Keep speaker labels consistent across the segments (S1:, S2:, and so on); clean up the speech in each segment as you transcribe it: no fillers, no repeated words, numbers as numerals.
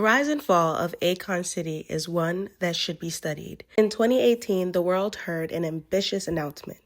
S1: rise and fall of Akon City is one that should be studied. In 2018, the world heard an ambitious announcement.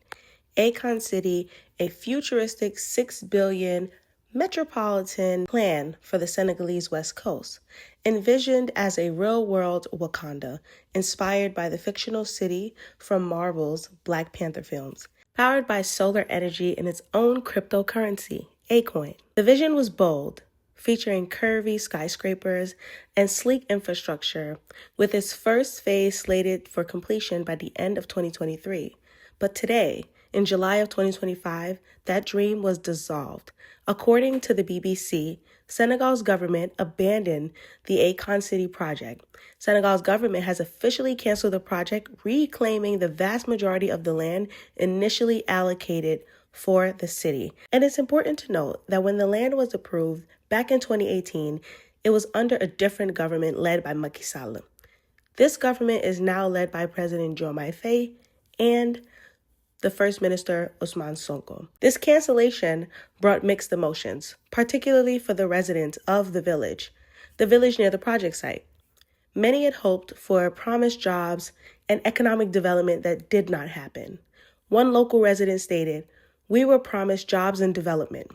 S1: Akon City, a futuristic 6 billion metropolitan plan for the Senegalese West Coast, envisioned as a real-world Wakanda, inspired by the fictional city from Marvel's Black Panther films, powered by solar energy and its own cryptocurrency, Akon. The vision was bold, featuring curvy skyscrapers and sleek infrastructure, with its first phase slated for completion by the end of 2023. But today, in July of 2025, that dream was dissolved. According to the BBC, Senegal's government abandoned the Akon City project. Senegal's government has officially canceled the project, reclaiming the vast majority of the land initially allocated for the city. And it's important to note that when the land was approved back in 2018, it was under a different government led by Macky Sall. This government is now led by President Diomaye Faye and the First Minister Ousmane Sonko. This cancellation brought mixed emotions, particularly for the residents of the village near the project site. Many had hoped for promised jobs and economic development that did not happen. One local resident stated, "We were promised jobs and development.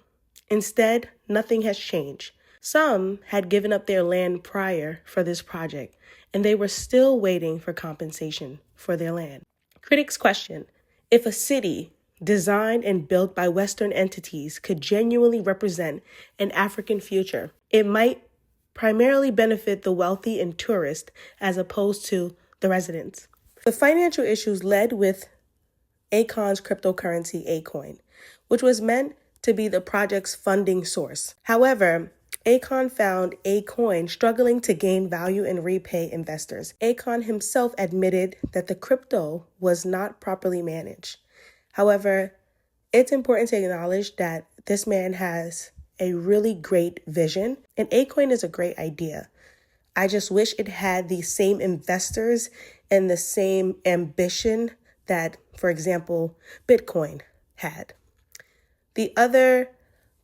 S1: Instead, nothing has changed." Some had given up their land prior for this project, and they were still waiting for compensation for their land. Critics question if a city designed and built by Western entities could genuinely represent an African future. It might primarily benefit the wealthy and tourists as opposed to the residents. The financial issues led with Akon's cryptocurrency, Akon, which was meant to be the project's funding source. However, Akon found Akon struggling to gain value and repay investors. Akon himself admitted that the crypto was not properly managed. However, it's important to acknowledge that this man has a really great vision, and Akon is a great idea. I just wish it had the same investors and the same ambition that, for example, Bitcoin had. The other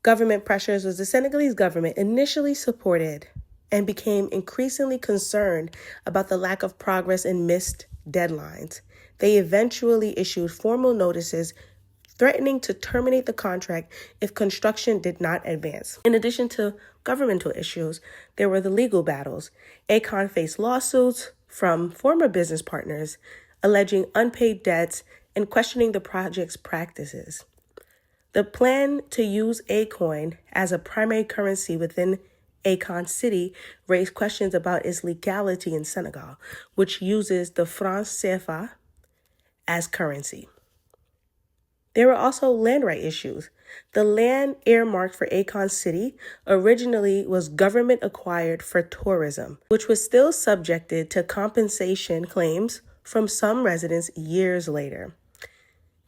S1: government pressures was the Senegalese government initially supported and became increasingly concerned about the lack of progress and missed deadlines. They eventually issued formal notices threatening to terminate the contract if construction did not advance. In addition to governmental issues, there were the legal battles. Akon faced lawsuits from former business partners alleging unpaid debts and questioning the project's practices. The plan to use Akon as a primary currency within Akon City raised questions about its legality in Senegal, which uses the franc CFA as currency. There were also land right issues. The land earmarked for Akon City originally was government acquired for tourism, which was still subjected to compensation claims from some residents years later.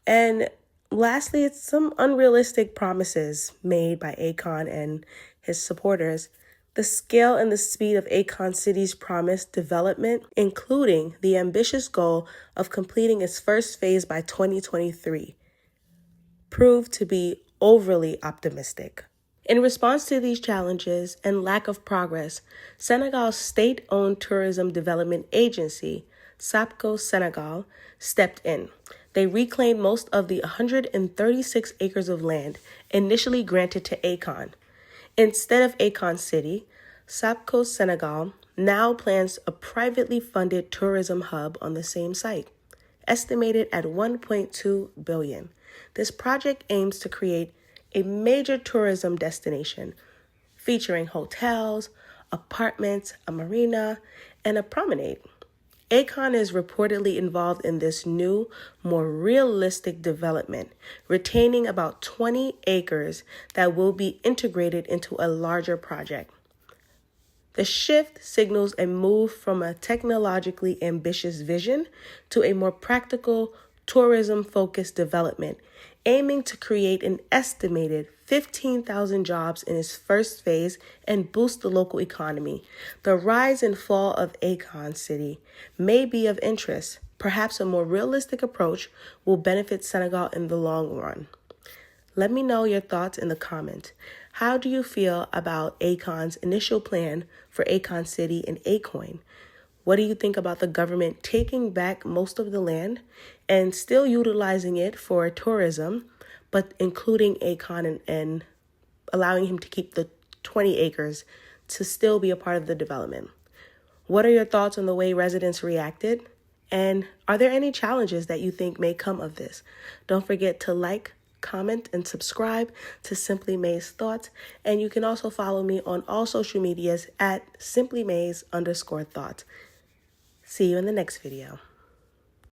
S1: And lastly, it's some unrealistic promises made by Akon and his supporters. The scale and the speed of Akon City's promised development, including the ambitious goal of completing its first phase by 2023, proved to be overly optimistic. In response to these challenges and lack of progress, Senegal's state-owned tourism development agency, SAPCO Senegal, stepped in. They reclaimed most of the 136 acres of land initially granted to Akon. Instead of Akon City, SAPCO Senegal now plans a privately funded tourism hub on the same site, estimated at $1.2 billion. This project aims to create a major tourism destination featuring hotels, apartments, a marina, and a promenade. Akon is reportedly involved in this new, more realistic development, retaining about 20 acres that will be integrated into a larger project. The shift signals a move from a technologically ambitious vision to a more practical, tourism-focused development, aiming to create an estimated 15,000 jobs in its first phase and boost the local economy. The rise and fall of Akon City may be of interest. Perhaps a more realistic approach will benefit Senegal in the long run. Let me know your thoughts in the comments. How do you feel about Akon's initial plan for Akon City and Acoin? What do you think about the government taking back most of the land and still utilizing it for tourism, but including Akon and allowing him to keep the 20 acres to still be a part of the development? What are your thoughts on the way residents reacted? And are there any challenges that you think may come of this? Don't forget to like, comment, and subscribe to Simply May's Thoughts. And you can also follow me on all social medias at simplymays_thoughts. See you in the next video.